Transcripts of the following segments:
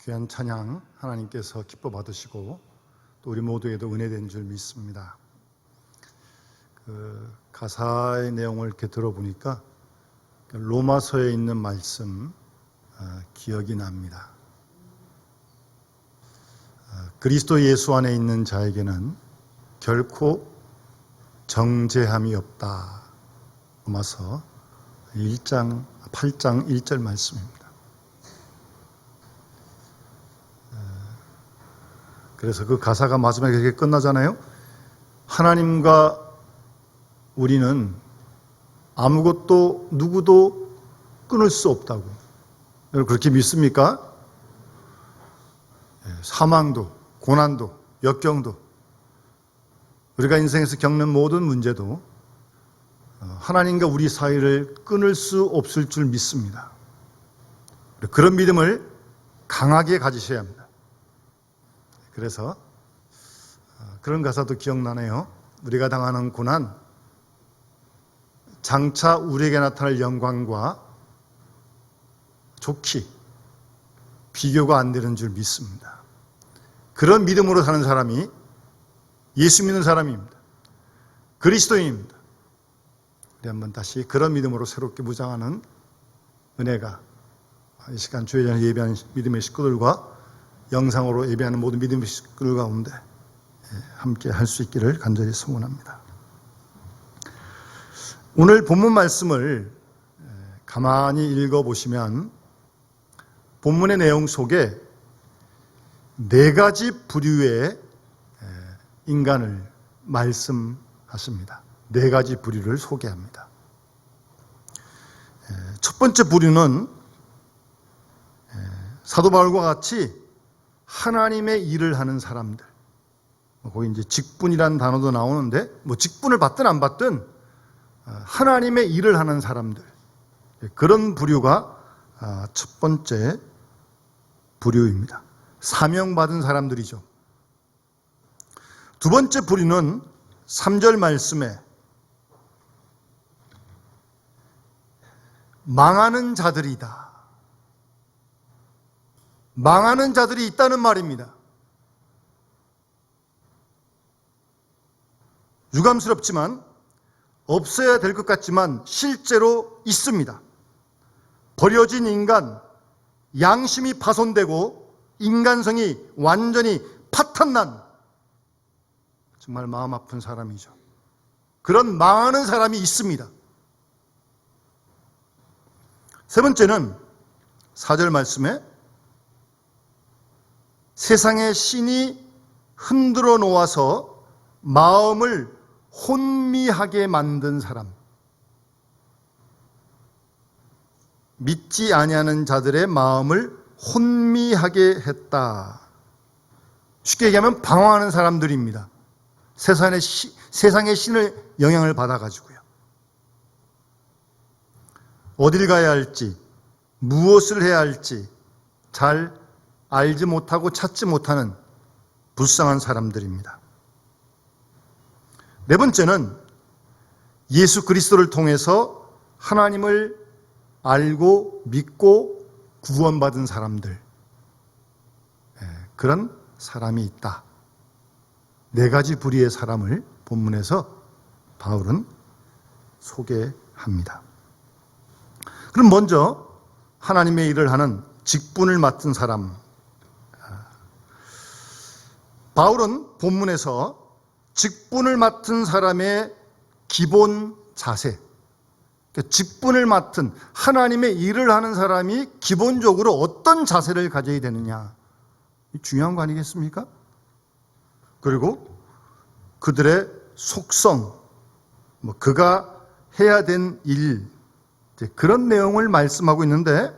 귀한 찬양 하나님께서 기뻐 받으시고 또 우리 모두에도 은혜된 줄 믿습니다. 가사의 내용을 이렇게 들어보니까 로마서에 있는 말씀 기억이 납니다. 그리스도 예수 안에 있는 자에게는 결코 정죄함이 없다. 로마서 8장 1절 말씀입니다. 그래서 그 가사가 마지막에 이렇게 끝나잖아요. 하나님과 우리는 아무것도 누구도 끊을 수 없다고. 여러분 그렇게 믿습니까? 사망도, 고난도, 역경도, 우리가 인생에서 겪는 모든 문제도 하나님과 우리 사이를 끊을 수 없을 줄 믿습니다. 그런 믿음을 강하게 가지셔야 합니다. 그래서 그런 가사도 기억나네요. 우리가 당하는 고난, 장차 우리에게 나타날 영광과 좋기, 비교가 안 되는 줄 믿습니다. 그런 믿음으로 사는 사람이 예수 믿는 사람입니다. 그리스도인입니다. 우리 한번 다시 그런 믿음으로 새롭게 무장하는 은혜가 이 시간 주의 전에 예배하는 믿음의 식구들과 영상으로 예배하는 모든 믿음의 식구들 가운데 함께 할 수 있기를 간절히 소원합니다. 오늘 본문 말씀을 가만히 읽어보시면 본문의 내용 속에 4가지 부류의 인간을 말씀하십니다. 4가지 부류를 소개합니다. 첫 번째 부류는 사도 바울과 같이 하나님의 일을 하는 사람들. 거기 이제 직분이라는 단어도 나오는데, 직분을 받든 안 받든 하나님의 일을 하는 사람들. 그런 부류가 첫 번째 부류입니다. 사명받은 사람들이죠. 두 번째 부류는 3절 말씀에 망하는 자들이다. 망하는 자들이 있다는 말입니다. 유감스럽지만 없어야 될 것 같지만 실제로 있습니다. 버려진 인간, 양심이 파손되고 인간성이 완전히 파탄난 정말 마음 아픈 사람이죠. 그런 망하는 사람이 있습니다. 세 번째는 4절 말씀에 세상의 신이 흔들어 놓아서 마음을 혼미하게 만든 사람, 믿지 아니하는 자들의 마음을 혼미하게 했다. 쉽게 얘기하면 방황하는 사람들입니다. 세상의 신을 영향을 받아가지고요. 어딜 가야 할지, 무엇을 해야 할지 잘 알지 못하고 찾지 못하는 불쌍한 사람들입니다. 네 번째는 예수 그리스도를 통해서 하나님을 알고 믿고 구원받은 사람들. 그런 사람이 있다. 4가지 부류의 사람을 본문에서 바울은 소개합니다. 그럼 먼저 하나님의 일을 하는 직분을 맡은 사람. 바울은 본문에서 직분을 맡은 사람의 기본 자세, 직분을 맡은 하나님의 일을 하는 사람이 기본적으로 어떤 자세를 가져야 되느냐, 중요한 거 아니겠습니까? 그리고 그들의 속성, 그가 해야 된 일, 그런 내용을 말씀하고 있는데,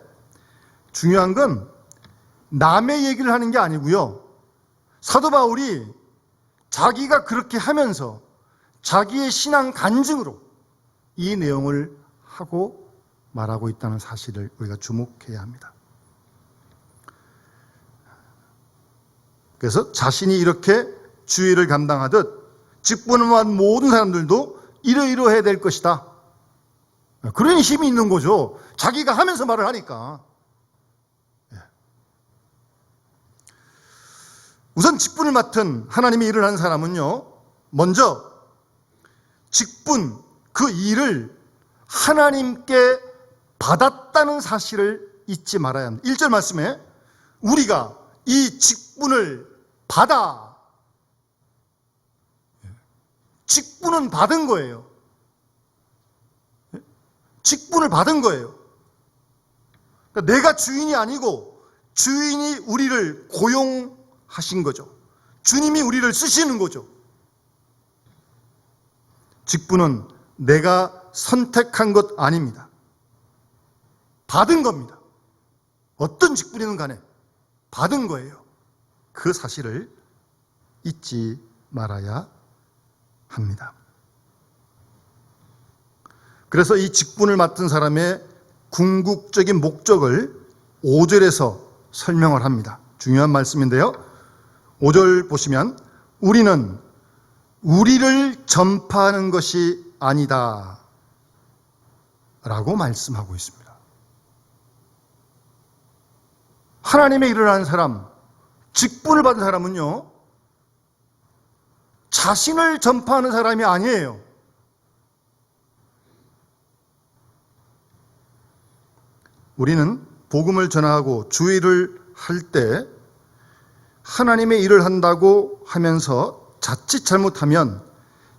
중요한 건 남의 얘기를 하는 게 아니고요. 사도 바울이 자기가 그렇게 하면서 자기의 신앙 간증으로 이 내용을 하고 말하고 있다는 사실을 우리가 주목해야 합니다. 그래서 자신이 이렇게 주의를 감당하듯 직분을 받은 모든 사람들도 이러이러해야 될 것이다. 그런 힘이 있는 거죠. 자기가 하면서 말을 하니까. 우선 직분을 맡은 하나님의 일을 하는 사람은요, 먼저 직분, 그 일을 하나님께 받았다는 사실을 잊지 말아야 합니다. 1절 말씀에 우리가 이 직분을 받아, 직분은 받은 거예요. 직분을 받은 거예요. 그러니까 내가 주인이 아니고 주인이 우리를 고용하신 거죠. 주님이 우리를 쓰시는 거죠. 직분은 내가 선택한 것 아닙니다. 받은 겁니다. 어떤 직분이든 간에 받은 거예요. 그 사실을 잊지 말아야 합니다. 그래서 이 직분을 맡은 사람의 궁극적인 목적을 5절에서 설명을 합니다. 중요한 말씀인데요. 5절 보시면 우리는 우리를 전파하는 것이 아니다 라고 말씀하고 있습니다. 하나님의 일을 하는 사람, 직분을 받은 사람은요, 자신을 전파하는 사람이 아니에요. 우리는 복음을 전하고 주의를 할 때 하나님의 일을 한다고 하면서 자칫 잘못하면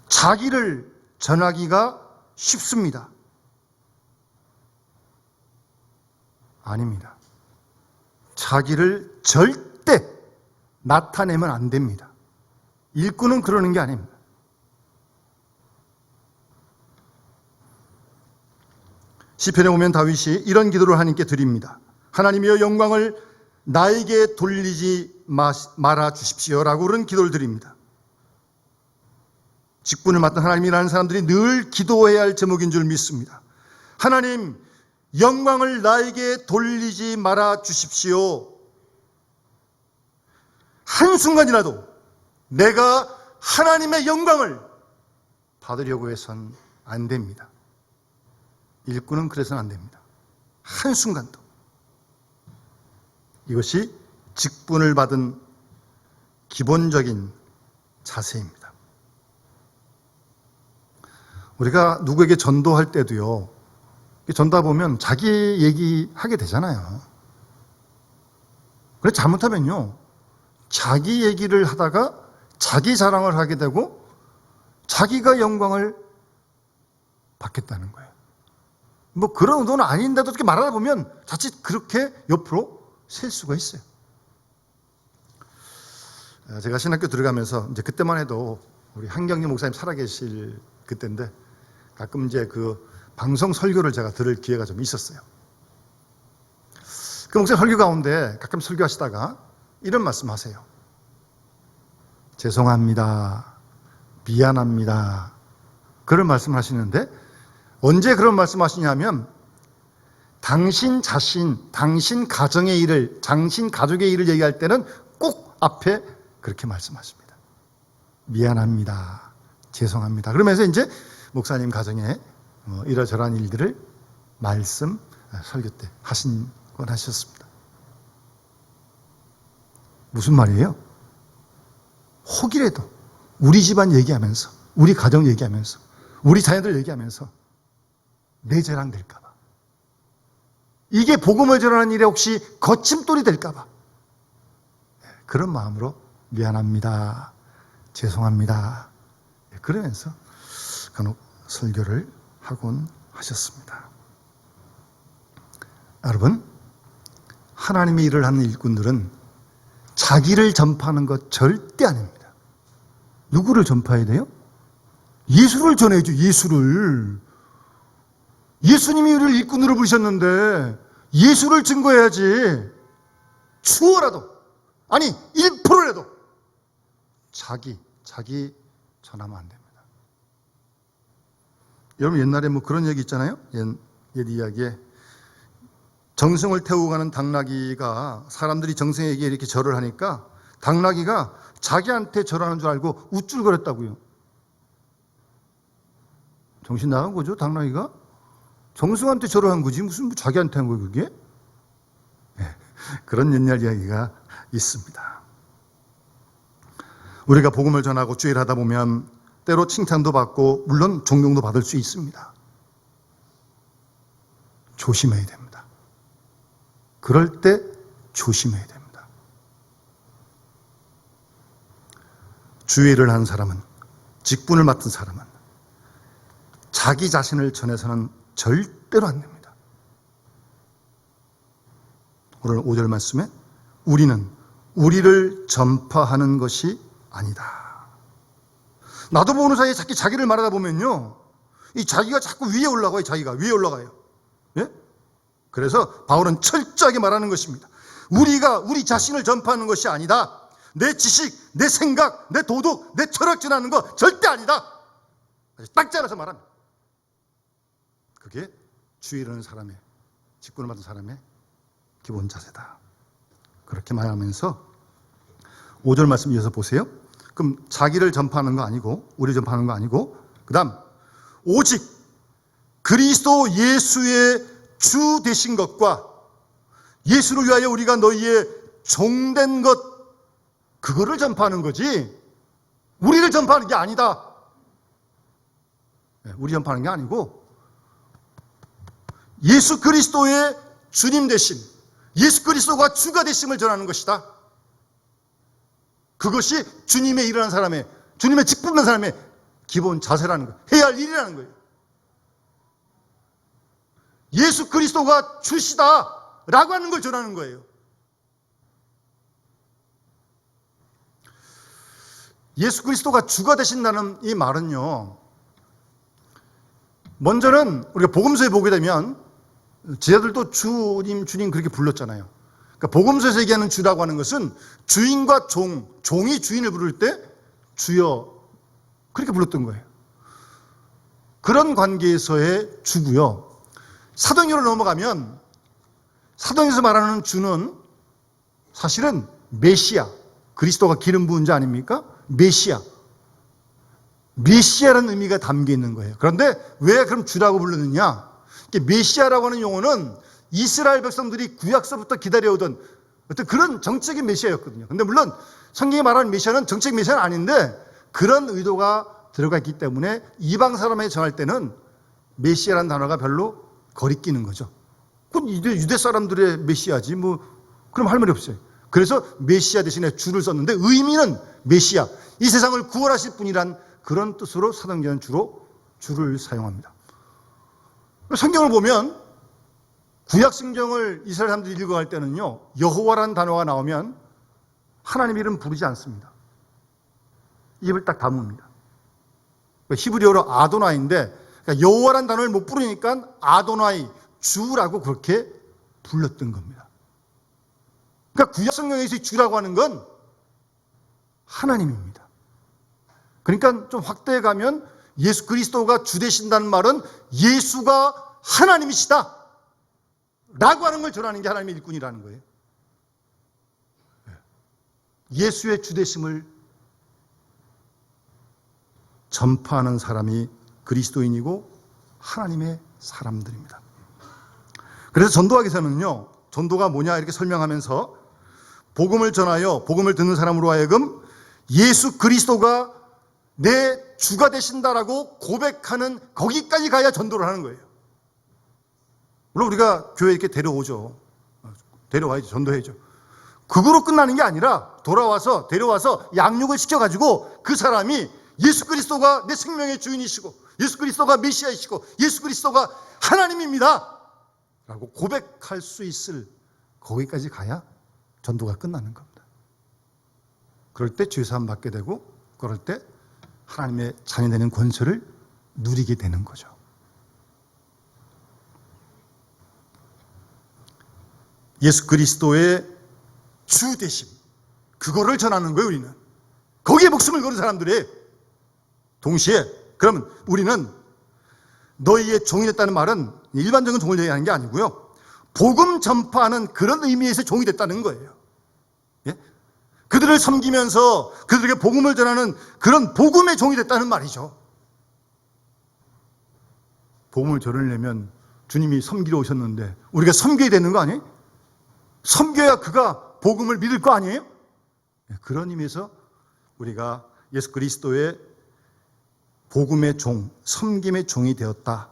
자기를 전하기가 쉽습니다. 아닙니다. 자기를 절대 나타내면 안 됩니다. 일꾼은 그러는 게 아닙니다. 시편에 보면 다윗이 이런 기도를 하나님께 드립니다. 하나님이여 영광을 나에게 돌리지 말아 주십시오라고 그런 기도를 드립니다. 직분을 맡은 하나님이라는 사람들이 늘 기도해야 할 제목인 줄 믿습니다. 하나님, 영광을 나에게 돌리지 말아 주십시오. 한순간이라도 내가 하나님의 영광을 받으려고 해서는 안 됩니다. 일꾼은 그래서는 안 됩니다. 한순간도. 이것이 직분을 받은 기본적인 자세입니다. 우리가 누구에게 전도할 때도요, 전도하다 보면 자기 얘기하게 되잖아요. 그래 잘못하면요, 자기 얘기를 하다가 자기 자랑을 하게 되고 자기가 영광을 받겠다는 거예요. 뭐 그런 의도는 아닌데도 이렇게 말하다 보면 자칫 그렇게 옆으로 셀 수가 있어요. 제가 신학교 들어가면서 이제 그때만 해도 우리 한경림 목사님 살아계실 그때인데 가끔 이제 그 방송 설교를 제가 들을 기회가 좀 있었어요. 그 목사님 설교 가운데 가끔 설교하시다가 이런 말씀 하세요. 죄송합니다. 미안합니다. 그런 말씀을 하시는데 언제 그런 말씀 하시냐면 당신 자신, 당신 가정의 일을, 당신 가족의 일을 얘기할 때는 꼭 앞에 그렇게 말씀하십니다. 미안합니다. 죄송합니다. 그러면서 이제 목사님 가정에 이러저러한 일들을 말씀, 설교 때 하신 건 하셨습니다. 무슨 말이에요? 혹이라도 우리 집안 얘기하면서, 우리 가정 얘기하면서, 우리 자녀들 얘기하면서 내 자랑 될까봐, 이게 복음을 전하는 일에 혹시 거침돌이 될까봐 그런 마음으로 미안합니다. 죄송합니다. 그러면서 간혹 설교를 하곤 하셨습니다. 여러분, 하나님의 일을 하는 일꾼들은 자기를 전파하는 것 절대 아닙니다. 누구를 전파해야 돼요? 예수를 전해야죠. 예수를. 예수님이 우리를 일꾼으로 부르셨는데 예수를 증거해야지. 추호라도, 아니 1%라도 자기 전하면 안 됩니다. 여러분 옛날에 뭐 그런 얘기 있잖아요. 옛 이야기에 정승을 태우고 가는 당나귀가 사람들이 정승에게 이렇게 절을 하니까 당나귀가 자기한테 절하는 줄 알고 우쭐거렸다고요. 정신 나간 거죠, 당나귀가? 정승한테 절을 한 거지 무슨 자기한테 한 거예요, 그게? 네, 그런 옛날 이야기가 있습니다. 우리가 복음을 전하고 주일 하다 보면 때로 칭찬도 받고 물론 존경도 받을 수 있습니다. 조심해야 됩니다. 그럴 때 조심해야 됩니다. 주일을 한 사람은, 직분을 맡은 사람은 자기 자신을 전해서는 절대로 안 됩니다. 오늘 5절 말씀에 우리는 우리를 전파하는 것이 아니다. 나도 모르는 사이에 자기를 말하다 보면요, 이 자기가 자꾸 위에 올라가요. 자기가 위에 올라가요. 예? 그래서 바울은 철저하게 말하는 것입니다. 우리가 우리 자신을 전파하는 것이 아니다. 내 지식, 내 생각, 내 도덕, 내 철학 전하는 거 절대 아니다. 딱 잘라서 말합니다. 그게 주의하는 사람의, 직분을 받은 사람의 기본 자세다. 그렇게 말하면서 5절 말씀 이어서 보세요. 그럼 자기를 전파하는 거 아니고, 우리 전파하는 거 아니고, 그 다음 오직 그리스도 예수의 주 되신 것과 예수를 위하여 우리가 너희의 종된 것, 그거를 전파하는 거지 우리를 전파하는 게 아니다. 우리 전파하는 게 아니고 예수 그리스도의 주님 되심, 예수 그리스도가 주가 되심을 전하는 것이다. 그것이 주님의 일하는 사람의, 주님의 직분된 사람의 기본 자세라는 거예요. 해야 할 일이라는 거예요. 예수 그리스도가 주시다 라고 하는 걸 전하는 거예요. 예수 그리스도가 주가 되신다는 이 말은요, 먼저는 우리가 복음서에 보게 되면 제자들도 주님 그렇게 불렀잖아요. 그러니까 복음서에서 얘기하는 주라고 하는 것은 주인과 종이 주인을 부를 때 주여 그렇게 불렀던 거예요. 그런 관계에서의 주고요. 사도행전으로 넘어가면 사도행전에서 말하는 주는 사실은 메시아, 그리스도가 기름 부은 자 아닙니까? 메시아라는 의미가 담겨 있는 거예요. 그런데 왜 그럼 주라고 부르느냐? 메시아라고 하는 용어는 이스라엘 백성들이 구약서부터 기다려오던 어떤 그런 정적인 메시아였거든요. 근데 물론 성경이 말하는 메시아는 정책 메시아는 아닌데 그런 의도가 들어가 있기 때문에 이방 사람에게 전할 때는 메시아라는 단어가 별로 거리끼는 거죠. 그건 유대 사람들의 메시아지 그럼 할 말이 없어요. 그래서 메시아 대신에 주를 썼는데 의미는 메시아, 이 세상을 구원하실 분이란 그런 뜻으로 사도행전은 주로 주를 사용합니다. 성경을 보면 구약 성경을 이스라엘 사람들이 읽어갈 때는요, 여호와라는 단어가 나오면 하나님 이름 부르지 않습니다. 입을 딱 다뭅니다. 히브리어로 아도나이인데 여호와라는 단어를 못 부르니까 아도나이, 주라고 그렇게 불렀던 겁니다. 그러니까 구약 성경에서 주라고 하는 건 하나님입니다. 그러니까 좀 확대해 가면 예수 그리스도가 주 되신다는 말은 예수가 하나님이시다 라고 하는 걸 전하는 게 하나님의 일꾼이라는 거예요. 예수의 주 되심을 전파하는 사람이 그리스도인이고 하나님의 사람들입니다. 그래서 전도학에서는요, 전도가 뭐냐 이렇게 설명하면서 복음을 전하여 복음을 듣는 사람으로 하여금 예수 그리스도가 내 주가 되신다라고 고백하는 거기까지 가야 전도를 하는 거예요. 물론 우리가 교회에 이렇게 데려오죠. 데려와야죠. 전도해야죠. 그거로 끝나는 게 아니라 데려와서 양육을 시켜가지고 그 사람이 예수 그리스도가 내 생명의 주인이시고 예수 그리스도가 메시아이시고 예수 그리스도가 하나님입니다 라고 고백할 수 있을 거기까지 가야 전도가 끝나는 겁니다. 그럴 때 죄사함 받게 되고 그럴 때 하나님의 자녀 되는 권세를 누리게 되는 거죠. 예수 그리스도의 주 되심, 그거를 전하는 거예요. 우리는 거기에 목숨을 거는 사람들이에요. 동시에 그러면 우리는 너희의 종이 됐다는 말은 일반적인 종을 얘기하는 게 아니고요, 복음 전파하는 그런 의미에서 종이 됐다는 거예요. 예? 그들을 섬기면서 그들에게 복음을 전하는 그런 복음의 종이 됐다는 말이죠. 복음을 전하려면 주님이 섬기러 오셨는데 우리가 섬겨야 되는 거 아니에요? 섬겨야 그가 복음을 믿을 거 아니에요? 그런 의미에서 우리가 예수 그리스도의 복음의 종, 섬김의 종이 되었다.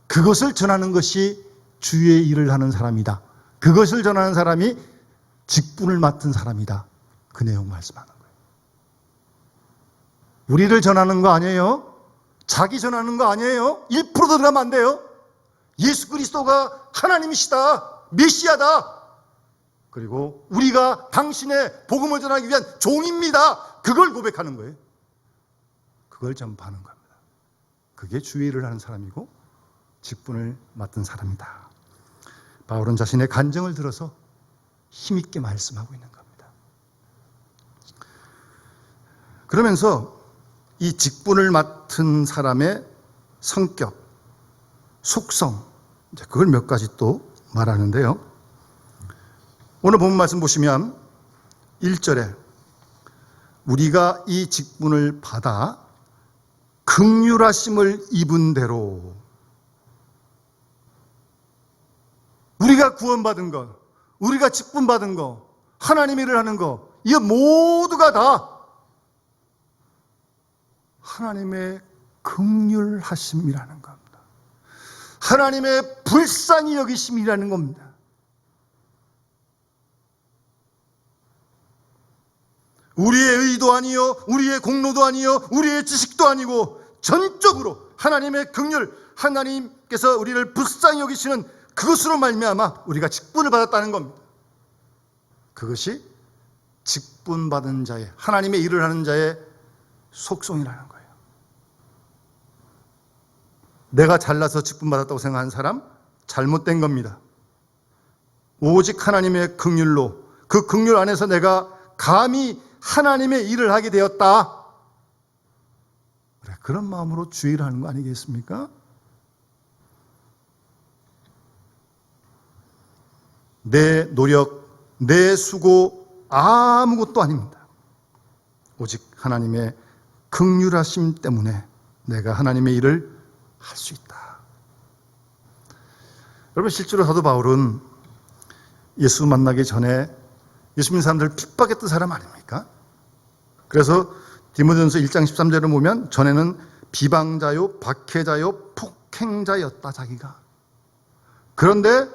그것을 전하는 것이 주의 일을 하는 사람이다. 그것을 전하는 사람이 직분을 맡은 사람이다. 그 내용 말씀하는 거예요. 우리를 전하는 거 아니에요. 자기 전하는 거 아니에요. 1%도 들어가면 안 돼요. 예수 그리스도가 하나님이시다. 메시아다. 그리고 우리가 당신의 복음을 전하기 위한 종입니다. 그걸 고백하는 거예요. 그걸 전파하는 겁니다. 그게 주의 일을 하는 사람이고 직분을 맡은 사람이다. 바울은 자신의 간증을 들어서 힘있게 말씀하고 있는 겁니다. 그러면서 이 직분을 맡은 사람의 성격, 속성, 그걸 몇 가지 또 말하는데요. 오늘 본문 말씀 보시면 1절에 우리가 이 직분을 받아 긍휼하심을 입은 대로, 우리가 구원받은 것, 우리가 직분받은 것, 하나님 일을 하는 것, 이거 모두가 다 하나님의 긍휼하심이라는 겁니다. 하나님의 불쌍히 여기심이라는 겁니다. 우리의 의도 아니요, 우리의 공로도 아니요, 우리의 지식도 아니고 전적으로 하나님의 긍휼, 하나님께서 우리를 불쌍히 여기시는 그것으로 말미암아 우리가 직분을 받았다는 겁니다. 그것이 직분받은 자의, 하나님의 일을 하는 자의 속성이라는 거예요. 내가 잘나서 직분받았다고 생각하는 사람, 잘못된 겁니다. 오직 하나님의 긍휼로, 그 긍휼 안에서 내가 감히 하나님의 일을 하게 되었다. 그래, 그런 마음으로 주의를 하는 거 아니겠습니까? 내 노력, 내 수고 아무것도 아닙니다. 오직 하나님의 긍휼하심 때문에 내가 하나님의 일을 할 수 있다. 여러분, 실제로 사도 바울은 예수 만나기 전에 예수 믿는 사람들을 핍박했던 사람 아닙니까? 그래서 디모데전서 1장 13절을 보면 전에는 비방자요, 박해자요, 폭행자였다, 자기가. 그런데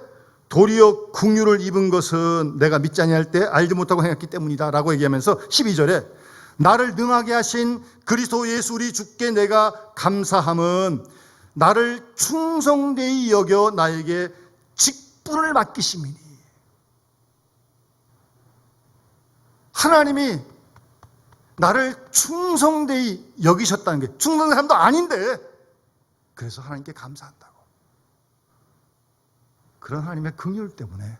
도리어 긍휼을 입은 것은 내가 믿지 아니할 때 알지 못하고 행했기 때문이다 라고 얘기하면서 12절에 나를 능하게 하신 그리스도 예수 우리 주께 내가 감사함은 나를 충성되이 여겨 나에게 직분을 맡기심이니. 하나님이 나를 충성되이 여기셨다는 게, 충성된 사람도 아닌데 그래서 하나님께 감사한다고. 그런 하나님의 긍휼 때문에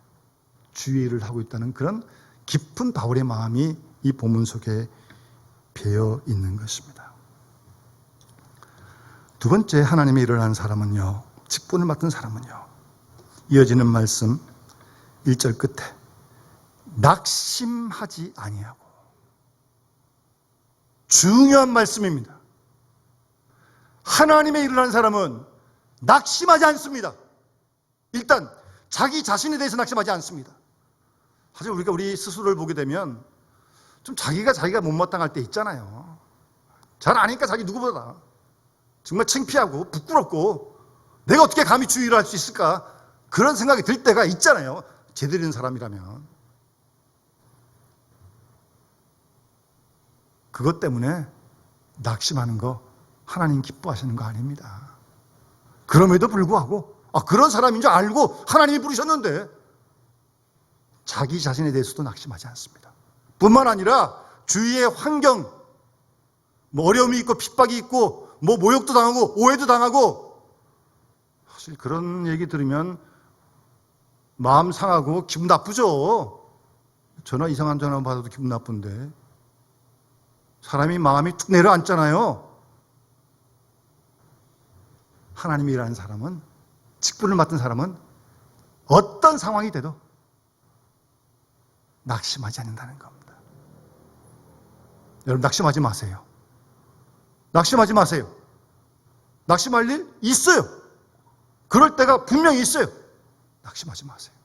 주의 일을 하고 있다는 그런 깊은 바울의 마음이 이 본문 속에 배어 있는 것입니다. 두 번째 하나님의 일을 하는 사람은요, 직분을 맡은 사람은요, 이어지는 말씀 1절 끝에 낙심하지 아니하고. 중요한 말씀입니다. 하나님의 일을 하는 사람은 낙심하지 않습니다. 일단 자기 자신에 대해서 낙심하지 않습니다. 사실 우리가 우리 스스로를 보게 되면 좀 자기가 못마땅할 때 있잖아요. 잘 아니까 자기 누구보다 정말 창피하고 부끄럽고 내가 어떻게 감히 주의를 할 수 있을까, 그런 생각이 들 때가 있잖아요. 제대로 된 사람이라면. 그것 때문에 낙심하는 거 하나님 기뻐하시는 거 아닙니다. 그럼에도 불구하고 그런 사람인 줄 알고 하나님이 부르셨는데 자기 자신에 대해서도 낙심하지 않습니다. 뿐만 아니라 주위의 환경, 어려움이 있고 핍박이 있고 모욕도 당하고 오해도 당하고, 사실 그런 얘기 들으면 마음 상하고 기분 나쁘죠. 이상한 전화 받아도 기분 나쁜데 사람이 마음이 툭 내려앉잖아요. 하나님이 일하는 사람은, 직분을 맡은 사람은 어떤 상황이 돼도 낙심하지 않는다는 겁니다. 여러분, 낙심하지 마세요. 낙심하지 마세요. 낙심할 일 있어요. 그럴 때가 분명히 있어요. 낙심하지 마세요.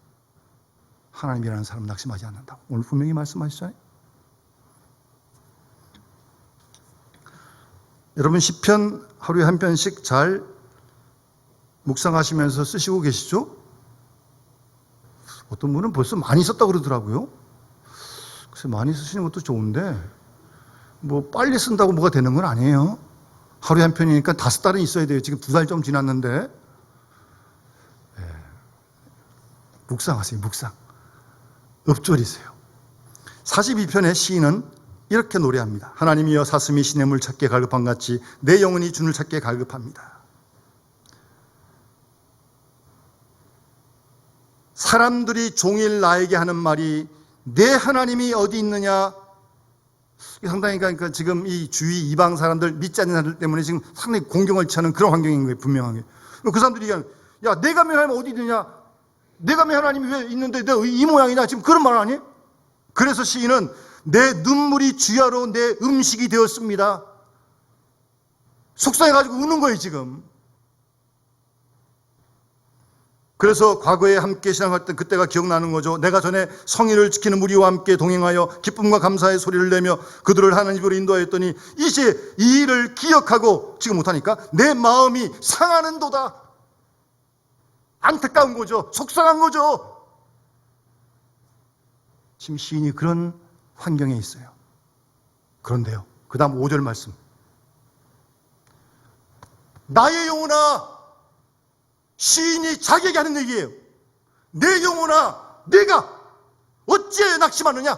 하나님이라는 사람은 낙심하지 않는다고 오늘 분명히 말씀하시잖아요. 여러분 시편 하루에 한 편씩 잘 묵상하시면서 쓰시고 계시죠? 어떤 분은 벌써 많이 썼다고 그러더라고요. 그래서 많이 쓰시는 것도 좋은데 뭐 빨리 쓴다고 뭐가 되는 건 아니에요. 하루에 한 편이니까 5달은 있어야 돼요. 지금 2달 좀 지났는데. 묵상하세요. 묵상. 읊조리세요. 42편의 시인은 이렇게 노래합니다. 하나님이여 사슴이 시냇물 찾기에 갈급한 같이 내 영혼이 주를 찾기에 갈급합니다. 사람들이 종일 나에게 하는 말이 내 하나님이 어디 있느냐. 상당히 그러니까 지금 이 주위 이방 사람들, 믿지 않는 사람들 때문에 지금 상당히 공경을 치는 그런 환경인 거예요. 분명하게. 그 사람들이 야 내가 내 하나님 어디 있느냐. 내가 내 하나님이 왜 있는데 내가 이 모양이냐. 지금 그런 말 아니? 그래서 시인은 내 눈물이 주야로 내 음식이 되었습니다. 속상해가지고 우는 거예요 지금. 그래서 과거에 함께 신앙할 때 그때가 기억나는 거죠. 내가 전에 성의를 지키는 무리와 함께 동행하여 기쁨과 감사의 소리를 내며 그들을 하나님으로 인도하였더니 이제 이 일을 기억하고 지금 못하니까 내 마음이 상하는도다. 안타까운 거죠. 속상한 거죠. 지금 시인이 그런 환경에 있어요. 그런데요. 그 다음 5절 말씀. 나의 영혼아, 시인이 자기에게 하는 얘기예요. 내 영혼아, 내가 어찌 낙심하느냐?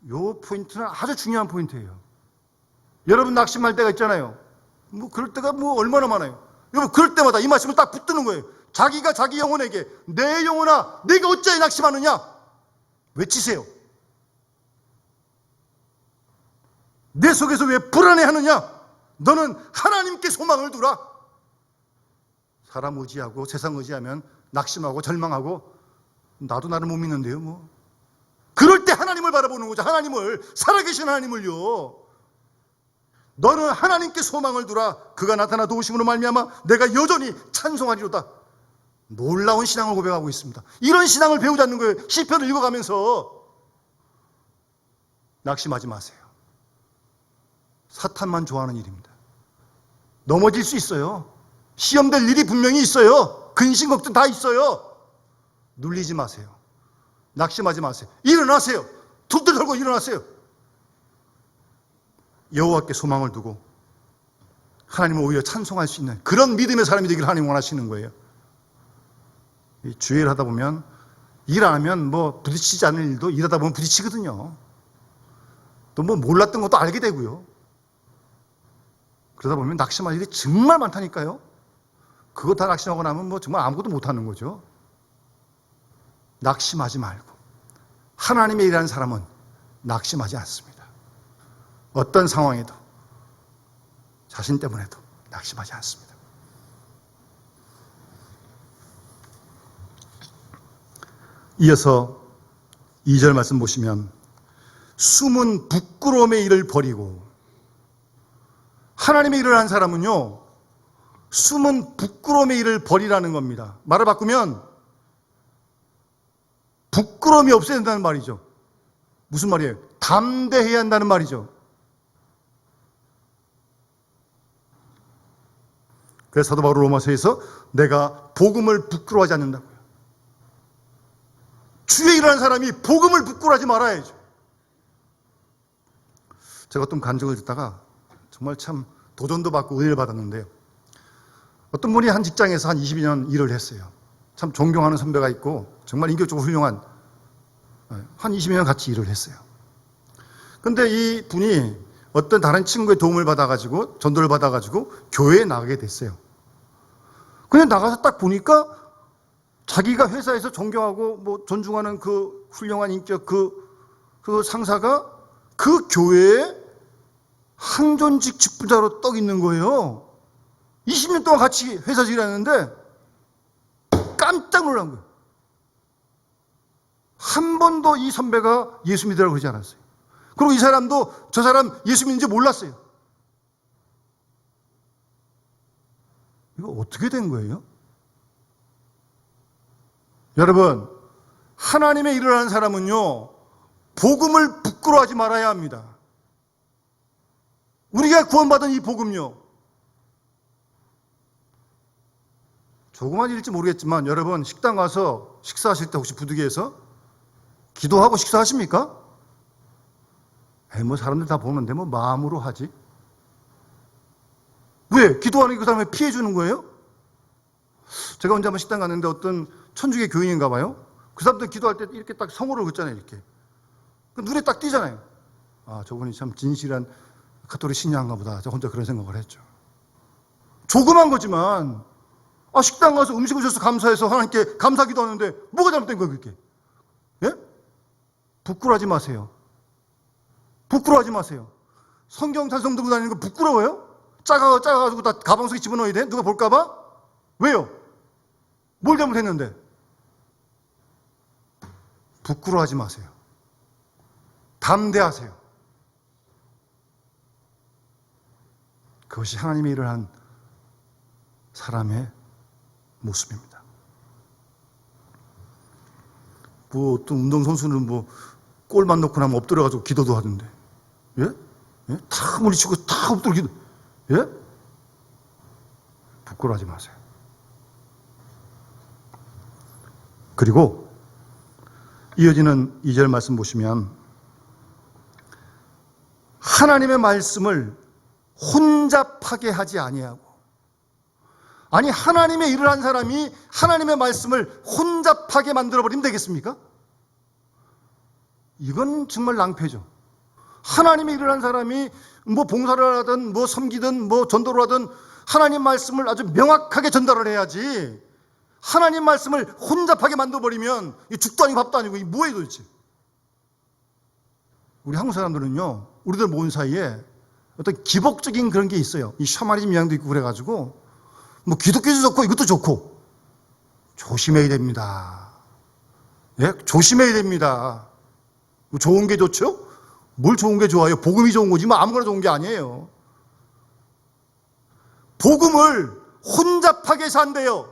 이 포인트는 아주 중요한 포인트예요. 여러분 낙심할 때가 있잖아요. 뭐 그럴 때가 뭐 얼마나 많아요. 여러분 그럴 때마다 이 말씀을 딱 붙드는 거예요. 자기가 자기 영혼에게 내 영혼아 내가 어찌 낙심하느냐 외치세요. 내 속에서 왜 불안해하느냐. 너는 하나님께 소망을 두라. 사람 의지하고 세상 의지하면 낙심하고 절망하고 나도 나를 못 믿는데요 뭐. 그럴 때 하나님을 바라보는 거죠. 하나님을, 살아계신 하나님을요. 너는 하나님께 소망을 두라. 그가 나타나 도우심으로 말미암아 내가 여전히 찬송하리로다. 놀라운 신앙을 고백하고 있습니다. 이런 신앙을 배우자는 거예요. 시편을 읽어가면서. 낙심하지 마세요. 사탄만 좋아하는 일입니다. 넘어질 수 있어요. 시험될 일이 분명히 있어요. 근심 걱정 다 있어요. 눌리지 마세요. 낙심하지 마세요. 일어나세요. 툭툭 털고 일어나세요. 여호와께 소망을 두고 하나님을 오히려 찬송할 수 있는 그런 믿음의 사람이 되기를 하나님 원하시는 거예요. 주일 하다 보면 일 안 하면 뭐 부딪히지 않을 일도 일하다 보면 부딪히거든요. 또 뭐 몰랐던 것도 알게 되고요. 그러다 보면 낙심할 일이 정말 많다니까요. 그거 다 낙심하고 나면 뭐 정말 아무것도 못하는 거죠. 낙심하지 말고 하나님의 일하는 사람은 낙심하지 않습니다. 어떤 상황에도 자신 때문에도 낙심하지 않습니다. 이어서 2절 말씀 보시면 숨은 부끄러움의 일을 버리고 하나님의 일을 한 사람은요 숨은 부끄러움의 일을 버리라는 겁니다. 말을 바꾸면 부끄러움이 없어야 된다는 말이죠. 무슨 말이에요? 담대해야 한다는 말이죠. 그래서 사도 바울 로마서에서 내가 복음을 부끄러워하지 않는다고요. 주의 일하는 사람이 복음을 부끄러워하지 말아야죠. 제가 어떤 간증을 듣다가 정말 참 도전도 받고 은혜를 받았는데요. 어떤 분이 한 직장에서 한 22년 일을 했어요. 참 존경하는 선배가 있고 정말 인격적으로 훌륭한 한 22년 같이 일을 했어요. 근데 이 분이 어떤 다른 친구의 도움을 받아가지고 전도를 받아가지고 교회에 나가게 됐어요. 그냥 나가서 딱 보니까 자기가 회사에서 존경하고 뭐 존중하는 그 훌륭한 인격 그 상사가 그 교회에 항존직 직분자로 떡 있는 거예요. 20년 동안 같이 회사에서 일했는데 깜짝 놀란 거예요. 한 번도 이 선배가 예수 믿으라고 그러지 않았어요. 그리고 이 사람도 저 사람 예수 믿는지 몰랐어요. 이거 어떻게 된 거예요? 여러분, 하나님의 일을 하는 사람은요, 복음을 부끄러워하지 말아야 합니다. 우리가 구원받은 이 복음요. 조그만 일일지 모르겠지만 여러분 식당 가서 식사하실 때 혹시 부득이해서 기도하고 식사하십니까? 뭐 사람들 다 보는데 뭐 마음으로 하지. 왜? 기도하는 게 그 사람을 피해 주는 거예요? 제가 언제 한번 식당 갔는데 어떤 천주교 교인인가 봐요. 그 사람들 기도할 때 이렇게 딱 성호를 긋잖아요. 이렇게. 눈에 딱 띄잖아요. 아, 저분이 참 진실한 가톨릭 신자인가 보다. 저 혼자 그런 생각을 했죠. 조그만 거지만 식당 가서 음식을 줘서 감사해서 하나님께 감사 기도하는데 뭐가 잘못된 거예요, 그게? 예? 부끄러워하지 마세요. 부끄러워하지 마세요. 성경 찬송 들고 다니는 거 부끄러워요? 작아가지고 다 가방 속에 집어넣어야 돼? 누가 볼까봐? 왜요? 뭘 잘못했는데? 부끄러워하지 마세요. 담대하세요. 그것이 하나님의 일을 한 사람의 모습입니다. 뭐 어떤 운동선수는 뭐 골만 넣고 나면 엎드려가지고 기도도 하던데. 예? 예? 다 물리치고 다 엎드려 기도. 예? 부끄러워하지 마세요. 그리고 이어지는 2절 말씀 보시면 하나님의 말씀을 혼잡하게 하지 아니하고, 아니 하나님의 일을 한 사람이 하나님의 말씀을 혼잡하게 만들어버리면 되겠습니까? 이건 정말 낭패죠. 하나님의 일을 한 사람이 뭐 봉사를 하든 뭐 섬기든 뭐 전도를 하든 하나님 말씀을 아주 명확하게 전달을 해야지, 하나님 말씀을 혼잡하게 만들어버리면 죽도 아니고 밥도 아니고 이게 뭐예요 도대체? 우리 한국 사람들은요, 우리들 모은 사이에 어떤 기복적인 그런 게 있어요. 이 샤머니즘 영향도 있고 그래가지고 뭐 기독교도 좋고 이것도 좋고 조심해야 됩니다. 예? 조심해야 됩니다. 뭐 좋은 게 좋죠? 뭘 좋은 게 좋아요? 복음이 좋은 거지 뭐 아무거나 좋은 게 아니에요. 복음을 혼잡하게 해서 안 돼요.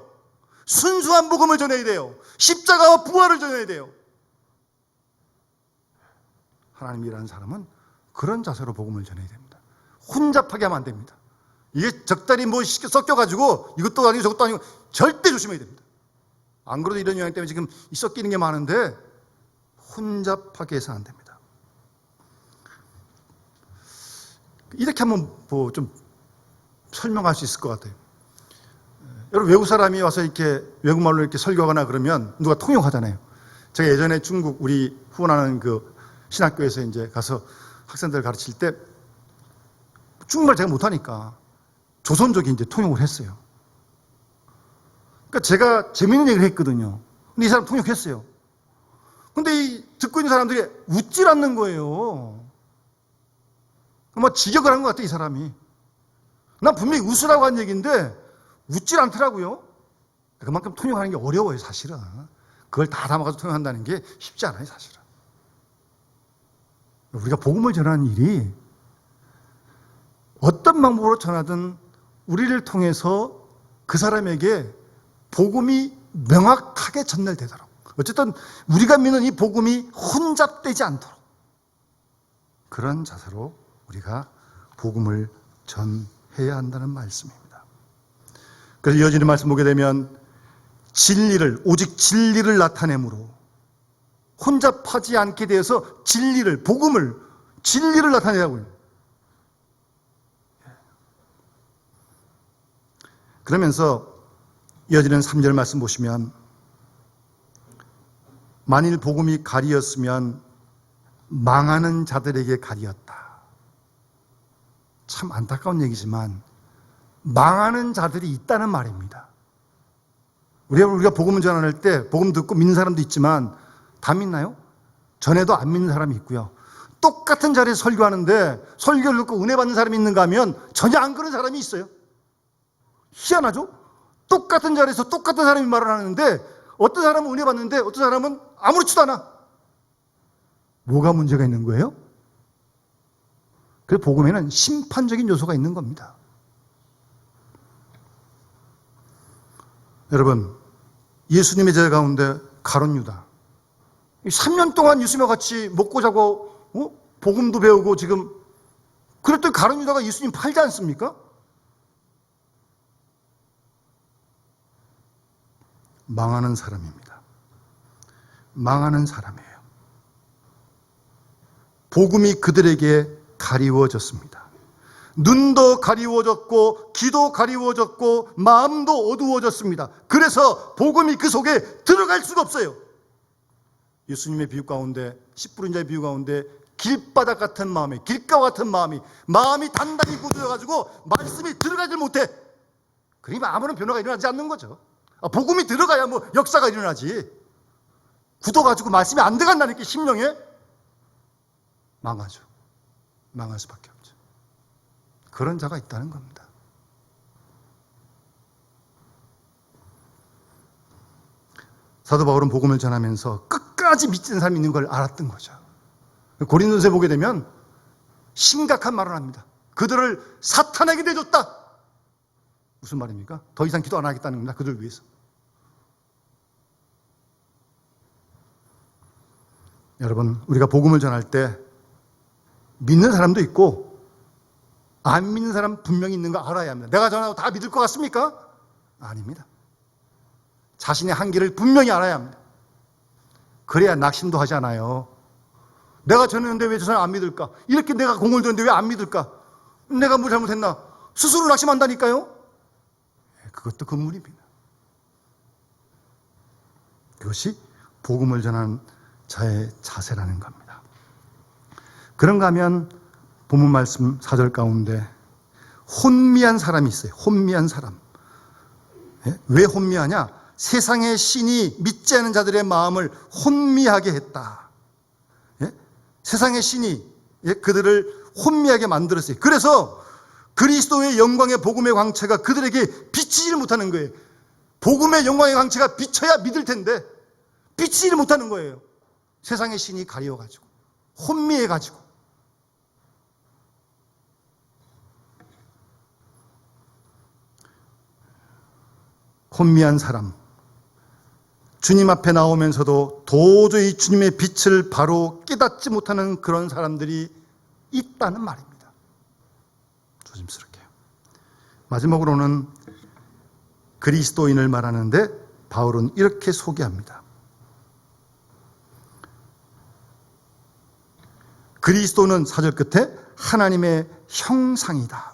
순수한 복음을 전해야 돼요. 십자가와 부활을 전해야 돼요. 하나님이라는 사람은 그런 자세로 복음을 전해야 됩니다. 혼잡하게 하면 안 됩니다. 이게 적당히 뭐 섞여가지고 이것도 아니고 저것도 아니고 절대 조심해야 됩니다. 안 그래도 이런 영향 때문에 지금 섞이는 게 많은데 혼잡하게 해서 안 됩니다. 이렇게 한번 뭐 좀 설명할 수 있을 것 같아요. 여러분 외국 사람이 와서 이렇게 외국말로 이렇게 설교하거나 그러면 누가 통역하잖아요. 제가 예전에 중국 우리 후원하는 그 신학교에서 이제 가서 학생들 가르칠 때 중국말 제가 못하니까 조선족이 이제 통역을 했어요. 그러니까 제가 재밌는 얘기를 했거든요. 근데 이 사람 통역했어요. 근데 이 듣고 있는 사람들이 웃질 않는 거예요. 뭐 직역을 한 것 같아 이 사람이. 난 분명히 웃으라고 한 얘기인데 웃질 않더라고요. 그만큼 통역하는 게 어려워요 사실은. 그걸 다 담아가지고 통역한다는 게 쉽지 않아요 사실은. 우리가 복음을 전하는 일이 어떤 방법으로 전하든 우리를 통해서 그 사람에게 복음이 명확하게 전달되도록, 어쨌든 우리가 믿는 이 복음이 혼잡되지 않도록 그런 자세로 우리가 복음을 전해야 한다는 말씀입니다. 그래서 이어지는 말씀 보게 되면 진리를, 오직 진리를 나타내므로, 혼잡하지 않게 되어서 진리를, 복음을, 진리를 나타내라고요. 그러면서 이어지는 3절 말씀 보시면 만일 복음이 가리였으면 망하는 자들에게 가리었다. 참 안타까운 얘기지만 망하는 자들이 있다는 말입니다. 우리가 복음을 전할 때 복음 듣고 믿는 사람도 있지만 다 믿나요? 전에도 안 믿는 사람이 있고요. 똑같은 자리에서 설교하는데 설교를 듣고 은혜 받는 사람이 있는가 하면 전혀 안 그런 사람이 있어요. 희한하죠? 똑같은 자리에서 똑같은 사람이 말을 하는데 어떤 사람은 은혜 받는데 어떤 사람은 아무렇지도 않아. 뭐가 문제가 있는 거예요? 그 복음에는 심판적인 요소가 있는 겁니다. 여러분, 예수님의 제자 가운데 가룟 유다, 3년 동안 예수님과 같이 먹고 자고 복음도 배우고 지금 그랬더니 가룟 유다가 예수님 팔지 않습니까? 망하는 사람입니다. 망하는 사람이에요. 복음이 그들에게 가리워졌습니다. 눈도 가리워졌고 귀도 가리워졌고 마음도 어두워졌습니다. 그래서 복음이 그 속에 들어갈 수가 없어요. 예수님의 비유 가운데, 씨뿌린 비유 가운데 길바닥 같은 마음이, 길가와 같은 마음이 단단히 굳어져가지고 말씀이 들어가질 못해. 그러니까 아무런 변화가 일어나지 않는 거죠. 복음이 들어가야 뭐 역사가 일어나지. 굳어가지고 말씀이 안 들어간다니까 심령에 망하죠. 망할 수밖에 없죠. 그런 자가 있다는 겁니다. 사도 바울은 복음을 전하면서 끝까지 믿는 사람이 있는 걸 알았던 거죠. 고린도서에 보게 되면 심각한 말을 합니다. 그들을 사탄에게 내줬다. 무슨 말입니까? 더 이상 기도 안 하겠다는 겁니다. 그들 위해서. 여러분, 우리가 복음을 전할 때 믿는 사람도 있고 안 믿는 사람 분명히 있는 거 알아야 합니다. 내가 전하고 다 믿을 것 같습니까? 아닙니다. 자신의 한계를 분명히 알아야 합니다. 그래야 낙심도 하지 않아요. 내가 전했는데 왜 저 사람 안 믿을까? 이렇게 내가 공을 들였는데 왜 안 믿을까? 내가 뭘 잘못했나? 스스로 낙심한다니까요? 그것도 금물입니다. 그것이 복음을 전하는 자의 자세라는 겁니다. 그런가 하면 본문 말씀 4절 가운데 혼미한 사람이 있어요. 혼미한 사람. 왜 혼미하냐? 세상의 신이 믿지 않은 자들의 마음을 혼미하게 했다. 세상의 신이 그들을 혼미하게 만들었어요. 그래서 그리스도의 영광의 복음의 광채가 그들에게 비치지를 못하는 거예요. 복음의 영광의 광채가 비쳐야 믿을 텐데 비치지를 못하는 거예요. 세상의 신이 가려워가지고 혼미해가지고. 혼미한 사람, 주님 앞에 나오면서도 도저히 주님의 빛을 바로 깨닫지 못하는 그런 사람들이 있다는 말입니다. 조심스럽게. 마지막으로는 그리스도인을 말하는데 바울은 이렇게 소개합니다. 그리스도는 4절 끝에 하나님의 형상이다.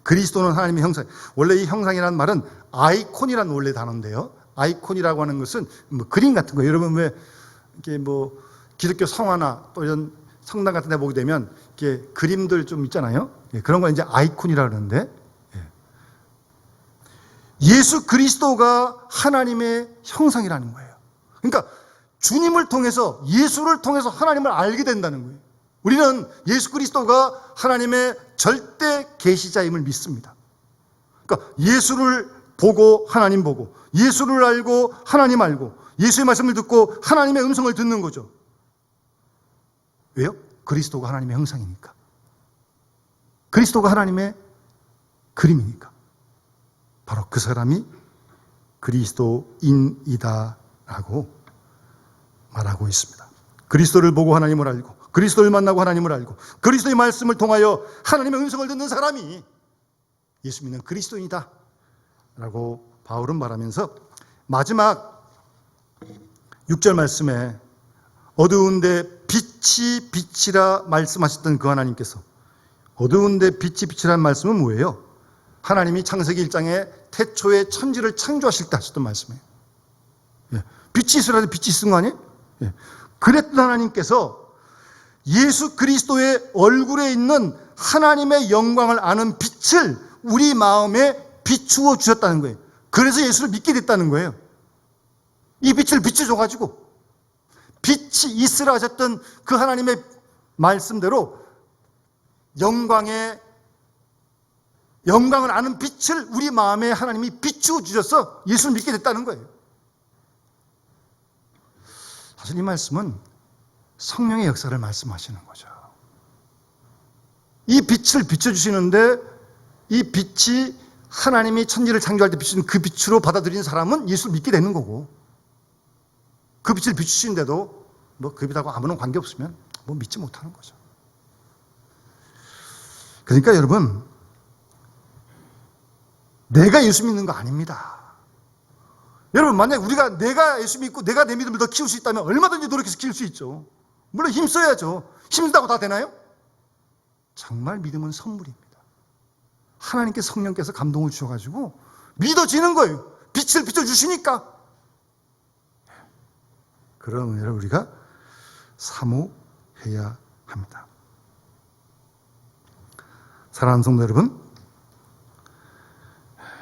그리스도는 하나님의 형상. 원래 이 형상이라는 말은 아이콘이라는 원래 단어인데요. 아이콘이라고 하는 것은 뭐 그림 같은 거. 여러분 왜 이렇게 뭐 기독교 성화나 또 이런 성당 같은 데 보게 되면 이렇게 그림들 좀 있잖아요. 그런 거 이제 아이콘이라고 그러는데 예수 그리스도가 하나님의 형상이라는 거예요. 그러니까 주님을 통해서 예수를 통해서 하나님을 알게 된다는 거예요. 우리는 예수 그리스도가 하나님의 절대 계시자임을 믿습니다. 그러니까 예수를 보고 하나님 보고 예수를 알고 하나님 알고 예수의 말씀을 듣고 하나님의 음성을 듣는 거죠. 왜요? 그리스도가 하나님의 형상이니까. 그리스도가 하나님의 그림이니까. 바로 그 사람이 그리스도인이다라고 말하고 있습니다. 그리스도를 보고 하나님을 알고 그리스도를 만나고 하나님을 알고 그리스도의 말씀을 통하여 하나님의 음성을 듣는 사람이 예수 믿는 그리스도인이다 라고 바울은 말하면서 마지막 6절 말씀에 어두운데 빛이 빛이라 말씀하셨던 그 하나님께서 어두운데 빛이 빛이라는 말씀은 뭐예요? 하나님이 창세기 1장에 태초에 천지를 창조하실 때 하셨던 말씀이에요. 빛이 있으라 해도 빛이 있은 거 아니에요? 그랬던 하나님께서 예수 그리스도의 얼굴에 있는 하나님의 영광을 아는 빛을 우리 마음에 비추어 주셨다는 거예요. 그래서 예수를 믿게 됐다는 거예요. 이 빛을 비춰줘가지고 빛이 있으라 하셨던 그 하나님의 말씀대로 영광을 아는 빛을 우리 마음에 하나님이 비추어 주셔서 예수를 믿게 됐다는 거예요. 사실 이 말씀은 성령의 역사를 말씀하시는 거죠. 이 빛을 비춰주시는데 이 빛이 하나님이 천지를 창조할 때 비추신 그 빛으로 받아들이는 사람은 예수를 믿게 되는 거고 그 빛을 비추시는데도 뭐 그 빛하고 아무런 관계없으면 뭐 믿지 못하는 거죠. 그러니까 여러분, 내가 예수 믿는 거 아닙니다. 여러분, 만약 내가 예수 믿고 내가 내 믿음을 더 키울 수 있다면 얼마든지 노력해서 키울 수 있죠. 물론 힘써야죠. 힘쓰다고 다 되나요? 정말 믿음은 선물입니다. 하나님께 성령께서 감동을 주셔가지고 믿어지는 거예요. 빛을 비춰주시니까. 그런 은혜를 우리가 사모해야 합니다. 사랑하는 성도 여러분,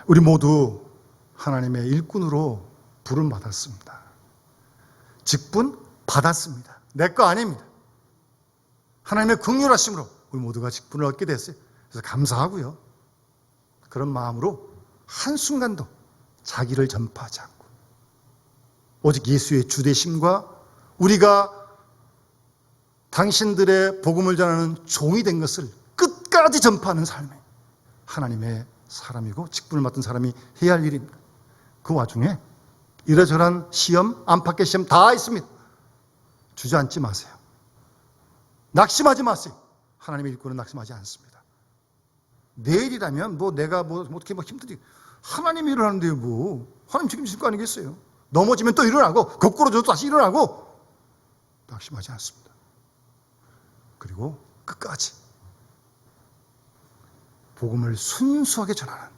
우리 모두 하나님의 일꾼으로 부름받았습니다. 직분 받았습니다. 내 거 아닙니다. 하나님의 긍휼하심으로 우리 모두가 직분을 얻게 됐어요. 그래서 감사하고요. 그런 마음으로 한순간도 자기를 전파하지 않고 오직 예수의 주되심과 우리가 당신들의 복음을 전하는 종이 된 것을 끝까지 전파하는 삶이 하나님의 사람이고 직분을 맡은 사람이 해야 할 일입니다. 그 와중에 이러저러한 시험, 안팎의 시험 다 있습니다. 주저앉지 마세요. 낙심하지 마세요. 하나님의 일꾼은 낙심하지 않습니다. 내일이라면 내가 어떻게 힘들지. 하나님이 일어나는데요, 하나님 책임지실 거 아니겠어요? 넘어지면 또 일어나고, 거꾸로 져도 다시 일어나고, 낙심하지 않습니다. 그리고 끝까지 복음을 순수하게 전하는,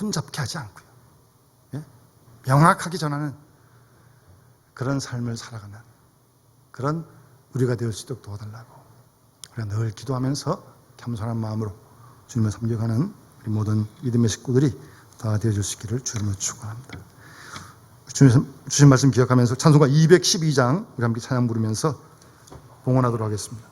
혼잡케 하지 않고요. 예? 명확하게 전하는 그런 삶을 살아가는 그런 우리가 될 수 있도록 도와달라고 우리가 늘 기도하면서 겸손한 마음으로 주님을 섬겨가는 우리 모든 믿음의 식구들이 다 되어줄 수 있기를 주님을 축원합니다. 주신 말씀 기억하면서 찬송가 212장 우리 함께 찬양 부르면서 봉헌하도록 하겠습니다.